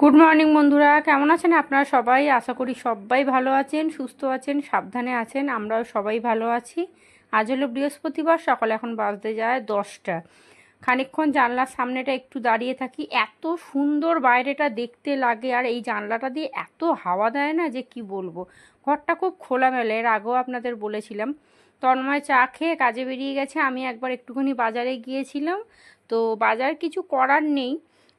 Good morning বন্ধুরা, কেমন আছেন আপনারা সবাই? আশা করি সবাই ভালো আছেন, সুস্থ আছেন, সাবধানে আছেন। আমরাও সবাই ভালো আছি। আজ হলো বৃহস্পতিবার, সকাল এখন বাজতে যায় 10টা। খানিকক্ষণ জানলার সামনেটা একটু দাঁড়িয়ে থাকি, এত সুন্দর বাইরেটা দেখতে লাগে। আর এই জানলাটা দিয়ে এত হাওয়া দেয় না যে কি বলবো। ঘরটা খুব খোলামেলা, এর আগেও আপনাদের বলেছিলাম। তন্ময় চা খেয়ে কাজে বেরিয়ে গেছে, আমি একবার একটুখানি বাজারে গিয়েছিলাম। তো বাজার কিছু করার নেই,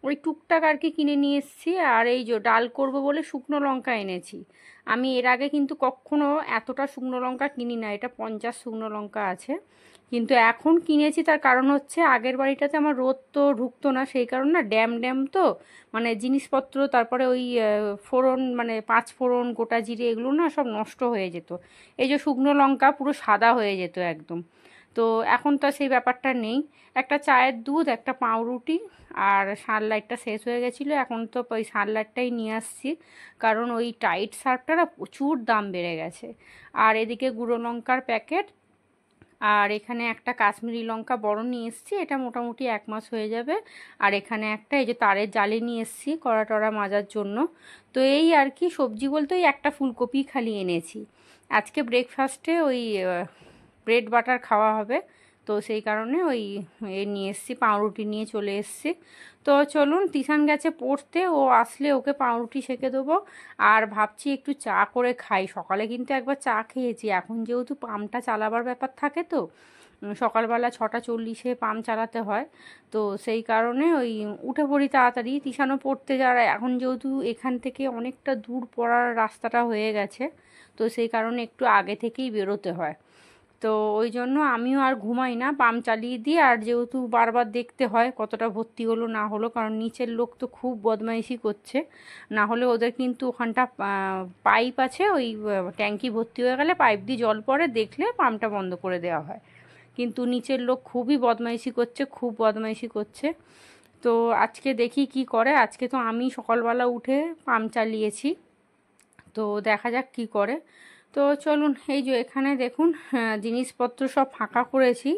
ওই টুকটাক আর কি কিনে নিয়ে এসেছি। আর এই যে ডাল করব বলে শুকনো লঙ্কা এনেছি। আমি এর আগে কিন্তু কখনো এতটা শুকনো লঙ্কা কিনি না, এটা 50 শুকনো লঙ্কা আছে। কিন্তু এখন কিনেছি, তার কারণ হচ্ছে আগের বাড়িটাতে আমার রোদ তো ঢুকতো না, সেই কারণ না ড্যাম ড্যাম তো মানে জিনিসপত্র, তারপরে ওই ফোড়ন মানে 5 ফোড়ন গোটা জিরে এগুলো না সব নষ্ট হয়ে যেত। এই যে শুকনো লঙ্কা পুরো সাদা হয়ে যেত একদম। তো এখন তো সেই ব্যাপারটা নেই। একটা চায়ের দুধ, একটা পাউরুটি আর সানলাইটটা শেষ হয়ে গেছিলো, এখন তো ওই সানলাইটটাই নিয়ে আসছি। কারণ ওই টাইট সার্ফটা না প্রচুর দাম বেড়ে গেছে। আর এদিকে গুঁড়ো লঙ্কার প্যাকেট, আর এখানে একটা কাশ্মীরি লঙ্কা বড় নিয়ে এসেছি, এটা মোটামুটি 1 মাস হয়ে যাবে। আর এখানে একটা এই যে তারের জালি নিয়ে এসেছি কড়া টড়া মাজার জন্য। তো এই আর কি, সবজি বলতে ওই একটা ফুলকপি খালি এনেছি। আজকে ব্রেকফাস্টে ওই ব্রেড বাটার খাওয়া হবে। তো সেই কারণে ওই নিয়ে এসেছি, পাউরুটি নিয়ে চলে এসেছি। তো চলুন, তিশান গেছে পড়তে, ও আসলে ওকে পাউরুটি সেঁকে দেবো। আর ভাবছি একটু চা করে খাই। সকালে কিন্তু একবার চা খেয়েছি, এখন যেহেতু পাম্পটা চালাবার ব্যাপার থাকে তো সকালবেলা 6:40 পাম্প চালাতে হয়। তো সেই কারণে ওই উঠে পড়ি তাড়াতাড়ি। তিশানও পড়তে যাওয়ার, এখন যেহেতু এখান থেকে অনেকটা দূর পড়ার রাস্তাটা হয়ে গেছে, তো সেই কারণে একটু আগে থেকেই বেরোতে হয়। তো ওই জন্য আমিও আর ঘুমাই না, পাম্প চালিয়ে দিই। আর যেহেতু বারবার দেখতে হয় কতটা ভর্তি হলো না হলো, কারণ নিচের লোক তো খুব বদমাইশি করছে। না হলে ওদের কিন্তু ওখানটা পাইপ আছে, ওই ট্যাঙ্কি ভর্তি হয়ে গেলে পাইপ দিয়ে জল পড়ে, দেখলে পাম্পটা বন্ধ করে দেওয়া হয়। কিন্তু নিচের লোক খুবই বদমাইশি করছে, খুব বদমাইশি করছে। তো আজকে দেখি কি করে। আজকে তো আমি সকালবেলা উঠে পাম্প চালিয়েছি, তো দেখা যাক কি করে। তো চলুন, এই যে এখানে দেখুন জিনিসপত্র সব ফাঁকা করেছি,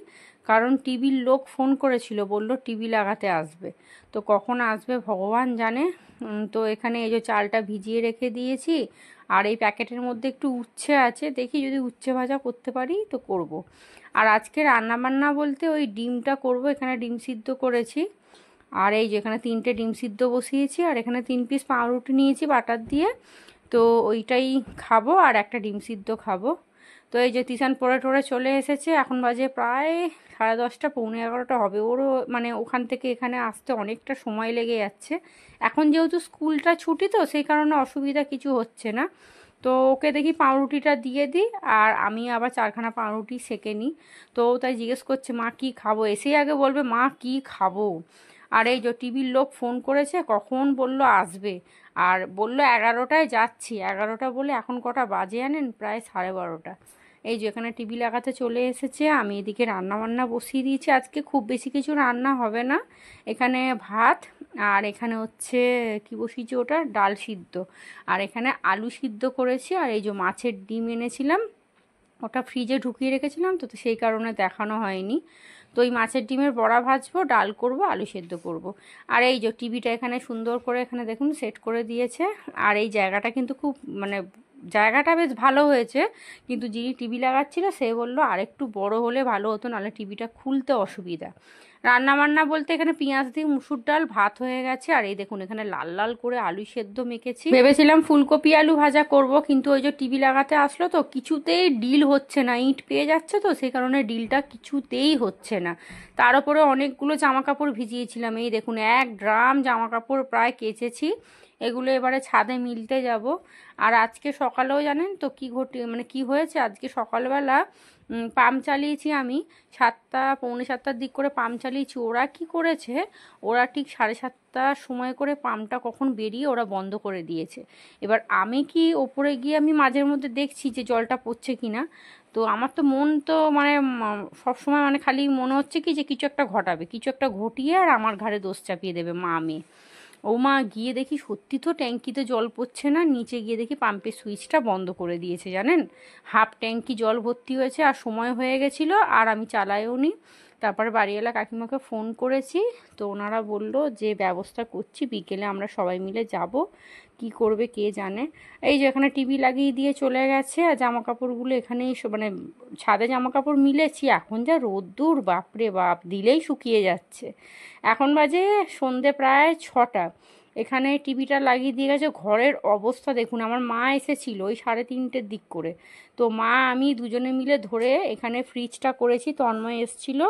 কারণ টিভির লোক ফোন করেছিল, বলল টিভি লাগাতে আসবে। তো কখন আসবে ভগবান জানে। তো এখানে এই যে চালটা ভিজিয়ে রেখে দিয়েছি। আর এই প্যাকেটের মধ্যে একটু উচ্ছে আছে, দেখি যদি উচ্ছে ভাজা করতে পারি তো করব। আর আজকে রান্নাবান্না বলতে ওই ডিমটা করব, এখানে ডিম সিদ্ধ করেছি। আর এই যে এখানে 3টে ডিম সিদ্ধ বসিয়েছি, আর এখানে 3 পিস পাউরুটি নিয়েছি বাটার দিয়ে। তো ওইটাই খাবো, আর একটা ডিম সিদ্ধ খাবো। তো এই যে তিশান পড়ে টড়ে চলে এসেছে, এখন বাজে প্রায় 10:30 পৌনে 11টা হবে। ওরও মানে ওখান থেকে এখানে আসতে অনেকটা সময় লেগে যাচ্ছে। এখন যেহেতু স্কুলটা ছুটি, তো সেই কারণে অসুবিধা কিছু হচ্ছে না। তো ওকে দেখি পাউরুটিটা দিয়ে দিই, আর আমি আবার 4খানা পাউরুটি সেঁকে নিই। তো তাই জিজ্ঞেস করছে মা কি খাবো, এসেই আগে বলবে মা কি খাবো। আর এই যে টিভির লোক ফোন করেছে, কখন বলল আসবে, আর বলল 11টায় যাচ্ছি। 11টা বলে এখন কটা বাজে জানেন? প্রায় 12:30। এই যে এখানে টিভি লাগাতে চলে এসেছে, আমি এদিকে রান্না বান্না বসিয়ে দিয়েছি। আজকে খুব বেশি কিছু রান্না হবে না, এখানে ভাত, আর এখানে হচ্ছে কি বসিয়েছি ওটা, ডাল সিদ্ধ, আর এখানে আলু সিদ্ধ করেছি। আর এই যে মাছের ডিম এনেছিলাম, ওটা ফ্রিজে ঢুকিয়ে রেখেছিলাম, তো সেই কারণে দেখানো হয়নি। তো ওই মাছের ডিমের বড়া ভাজবো, ডাল করব, আলু সেদ্ধ করব। আর এই যে টিভিটা এখানে সুন্দর করে এখানে দেখুন সেট করে দিয়েছে। আর এই জায়গাটা কিন্তু খুব মানে জায়গাটা বেশ ভালো হয়েছে, কিন্তু যিনি টিভি লাগাচ্ছিল সে বলল আর একটু বড় হলে ভালো হতো, নাহলে টিভিটা খুলতে অসুবিধা। রান্না বান্না বলতে এখানে পেঁয়াজ দিয়ে মুসুর ডাল ভাত হয়ে গেছে। আর এই দেখুন এখানে লাল লাল করে আলু সেদ্ধ মেখেছি। ভেবেছিলাম ফুলকপি আলু ভাজা করব, কিন্তু ওই যে টিভি লাগাতে আসলো তো কিছুতেই ডিল হচ্ছে না, ইঁট পেয়ে যাচ্ছে, তো সেই কারণে ডিলটা কিছুতেই হচ্ছে না। তার উপরে অনেকগুলো জামা কাপড় ভিজিয়েছিলাম, এই দেখুন 1 ড্রাম জামা কাপড় প্রায় কেচেছি। এগুলো এবারে ছাদে মিলতে যাব। আর আজকে সকালেও জানেন তো কি মানে কি হয়েছে, আজকে সকালবেলা পাম্প চালিয়েছি আমি 7টা পৌনে 7টার দিক করে পাম্প চালিয়েছি। ওরা কি করেছে, ওরা ঠিক 7:30টার সময় করে পাম্পটা কখন বেরিয়ে ওরা বন্ধ করে দিয়েছে। এবার আমি কি ওপরে গিয়ে আমি মাঝের মধ্যে দেখছি যে জলটা পড়ছে কি না। তো আমার তো মন তো মানে সবসময় মানে খালি মনে হচ্ছে কি যে কিছু একটা ঘটাবে, কিছু একটা ঘটিয়ে আর আমার ঘাড়ে দোষ চাপিয়ে দেবে মা মেয়ে। ও মা, গিয়ে দেখি সত্যি তো ট্যাঙ্কিতে জল পড়ছে না, নিচে গিয়ে দেখি পাম্পের সুইচটা বন্ধ করে দিয়েছে জানেন। হাফ ট্যাঙ্কি জল ভর্তি হয়েছে, আর সময় হয়ে গেছিলো, আর আমি চালাইও নি। তারপর বাড়িওয়ালা কাকিমাকে ফোন করেছি, তো ওনারা বলল যে ব্যবস্থা করছি, বিকেলে আমরা সবাই মিলে যাব, কি করবে কে জানে। এই যে এখানে টিভি লাগিয়ে দিয়ে চলে গেছে, আর জামা কাপড়গুলো এখানেই মানে ছাদে জামা কাপড় মিলেছি, এখন যা রোদ্দুর বাপরে বাপ, দিলেই শুকিয়ে যাচ্ছে। এখন বাজে সন্ধে প্রায় 6টা, এখানে টিভিটা লাগিয়ে দিয়ে গেছে। ঘরের অবস্থা দেখুন, আমার মা এসেছিল ওই 3:30-র দিক করে, তো মা আমি দুজনে মিলে ধরে এখানে ফ্রিজটা করেছি। তন্ময় এসছিল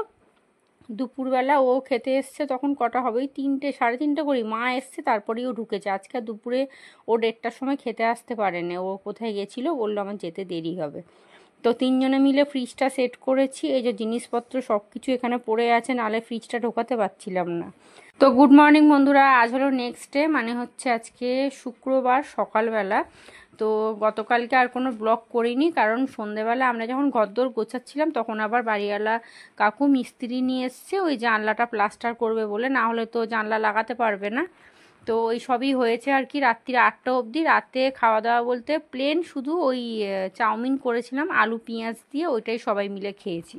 দুপুরবেলা, ও খেতে এসছে তখন কটা হবে, ওই 3টে 3:30 করি, মা এসছে তারপরেই ও ঢুকেছে। আজকে দুপুরে ও 1:30টার সময় খেতে আসতে পারেনি, ও কোথায় গেছিলো বললো আমার যেতে দেরি হবে। তো 3জনে মিলে ফ্রিজটা সেট করেছি। এই যে জিনিসপত্র সব কিছু এখানে পড়ে আছে, নাহলে ফ্রিজটা ঢোকাতে পারছিলাম না। তো গুড মর্নিং বন্ধুরা, আজ হলো নেক্সট ডে, মানে হচ্ছে আজকে শুক্রবার সকালবেলা। তো গতকালকে আর কোনো ব্লগ করিনি, কারণ সন্ধেবেলা আমরা যখন ঘরদোর গোছাচ্ছিলাম তখন আবার বাড়িওয়ালা কাকু মিস্ত্রি নিয়ে এসছে ওই জানলাটা প্লাস্টার করবে বলে, না হলে তো জানলা লাগাতে পারবে না। তো ওই সবই হয়েছে আর কি রাত্রির 8টা অবধি। রাতে খাওয়া দাওয়া বলতে প্লেন শুধু ওই চাউমিন করেছিলাম আলু পেঁয়াজ দিয়ে, ওইটাই সবাই মিলে খেয়েছি।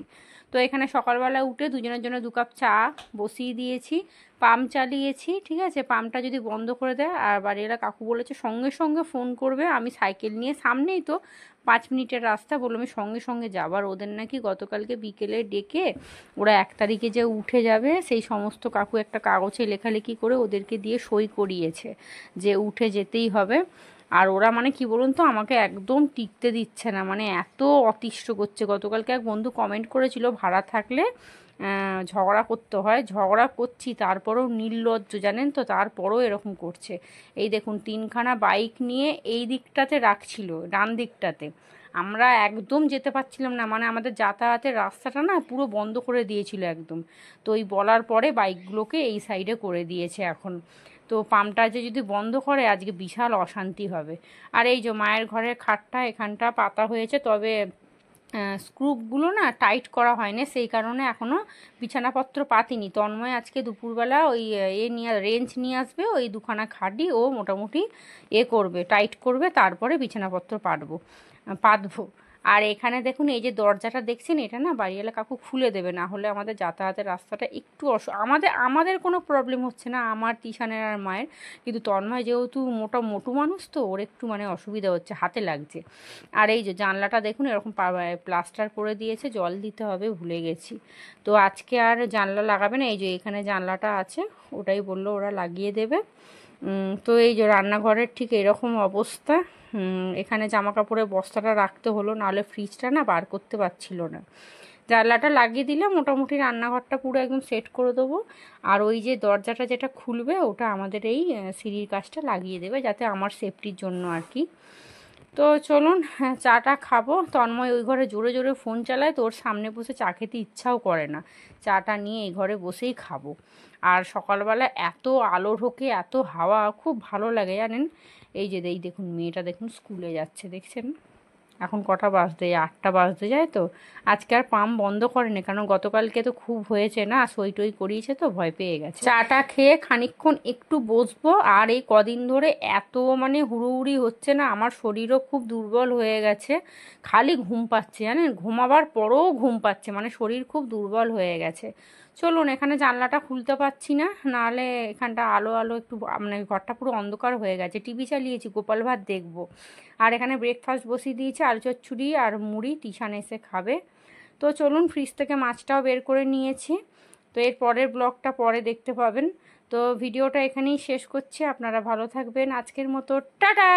তো এখানে সকালবেলা উঠে দুজনের জন্য 2 কাপ চা বসিয়ে দিয়েছি, পাম্প চালিয়েছি, ঠিক আছে, পাম্পটা যদি বন্ধ করে দেয়, আর বাড়িওয়ালা কাকু বলেছে সঙ্গে সঙ্গে ফোন করবে, আমি সাইকেল নিয়ে, সামনেই তো 5 মিনিটের রাস্তা, বললো আমি সঙ্গে সঙ্গে যাবার। ওদের নাকি গতকালকে বিকেলে ডেকে ওরা 1 তারিখে যে উঠে যাবে সেই সমস্ত কাকু একটা কাগজে লেখালেখি করে ওদেরকে দিয়ে সই করিয়েছে যে উঠে যেতেই হবে। আর ওরা মানে কি বলুন তো, আমাকে একদম টিকতে দিচ্ছে না, মানে এত অতিষ্ঠ করছে। গতকালকে এক বন্ধু কমেন্ট করেছিল ভাড়া থাকলে ঝগড়া করতে হয়, ঝগড়া করছি তারপরেও নির্লজ্জ জানেন তো, তারপরেও এরকম করছে। এই দেখুন 3খানা বাইক নিয়ে এই দিকটাতে রাখছিল, ডান দিকটাতে, আমরা একদম যেতে পারছিলাম না, মানে আমাদের যাতায়াতের রাস্তাটা না পুরো বন্ধ করে দিয়েছিল একদম। তো এই বলার পরে বাইকগুলোকে এই সাইডে করে দিয়েছে এখন। তো পাম্পটা যে যদি বন্ধ করে আজকে বিশাল অশান্তি হবে। আর এই যে মায়ের ঘরের খাটটা এখানটা পাতা হয়েছে, তবে স্ক্রুপগুলো না টাইট করা হয়নি, সেই কারণে এখনও বিছানাপত্র পাতিনি। তন্ময় আজকে দুপুরবেলা ওই রেঞ্চ নিয়ে আসবে, ওই 2খানা খাটি ও মোটামুটি করবে, টাইট করবে, তারপরে বিছানাপত্র পাতবো। আর এখানে দেখুন এই যে দরজাটা দেখছেন, এটা না বাড়িওয়ালা কাকু খুলে দেবে, না হলে আমাদের যাতায়াতের রাস্তাটা একটু আমাদের কোনো প্রবলেম হচ্ছে না, আমার তিশানের আর মায়ের, কিন্তু তন্ময় যেহেতু মোটু মানুষ, তো ওর একটু মানে অসুবিধা হচ্ছে, হাতে লাগছে। আর এই যে জানলাটা দেখুন এরকম প্লাস্টার করে দিয়েছে, জল দিতে হবে, ভুলে গেছি। তো আজকে আর জানলা লাগাবে না, এই যে এখানে জানলাটা আছে ওটাই বললো ওরা লাগিয়ে দেবে। তো এই যে রান্নাঘরের ঠিক এরকম অবস্থা। এখানে জামা কাপড়ের বস্তাটা রাখতে হলো, নাহলে ফ্রিজটা না বার করতে পারছিল না। জানলাটা লাগিয়ে দিলে মোটামুটি রান্নাঘরটা পুরো একদম সেট করে দেবো। আর ওই যে দরজাটা যেটা খুলবে ওটা আমাদের এই সিঁড়ির কাজটা লাগিয়ে দেবে, যাতে আমার সেফটির জন্য আর কি। তো চলুন চাটা খাবো। তন্ময় ওই ঘরে জোরে জোরে ফোন চালায়, তো ওর সামনে বসে চা খেতে ইচ্ছাও করে না, চাটা নিয়ে এই ঘরে বসেই খাবো। আর সকালবেলা এত আলো ঢোকে, এত হাওয়া, খুব ভালো লাগে জানেন। এই যে দেখুন মেয়েটা দেখুন স্কুলে যাচ্ছে, দেখছেন এখন কটা বাজতে যায়, 8টা বাজতে যায়। তো আজকে আর পাম্প বন্ধ করেনি, কারণ গতকালকে তো খুব হয়েছে না, সই টই করিয়েছে, তো ভয় পেয়ে গেছে। চাটা খেয়ে খানিকক্ষণ একটু বসবো। আর এই কদিন ধরে এত মানে হুড়োহুড়ি হচ্ছে না, আমার শরীরও খুব দুর্বল হয়ে গেছে, খালি ঘুম পাচ্ছে জানেন, ঘুমাবার পরেও ঘুম পাচ্ছে, মানে শরীর খুব দুর্বল হয়ে গেছে। চলুন, এখানে জানলাটা খুলতে পারছি না, নাহলে এখানটা আলো আলো একটু, মানে ঘরটা পুরো অন্ধকার হয়ে গেছে। টিভি চালিয়েছি, গোপাল ভাত দেখবো। আর এখানে ব্রেকফাস্ট বসিয়ে দিয়েছি, আলু চচ্চড়ি আর মুড়ি, টিশান এসে খাবে। তো চলুন, ফ্রিজ থেকে মাছটাও বের করে নিয়েছি। তো এর পরের ব্লগটা পরে দেখতে পাবেন। তো ভিডিওটা এখানেই শেষ করছি, আপনারা ভালো থাকবেন, আজকের মতো টাটা।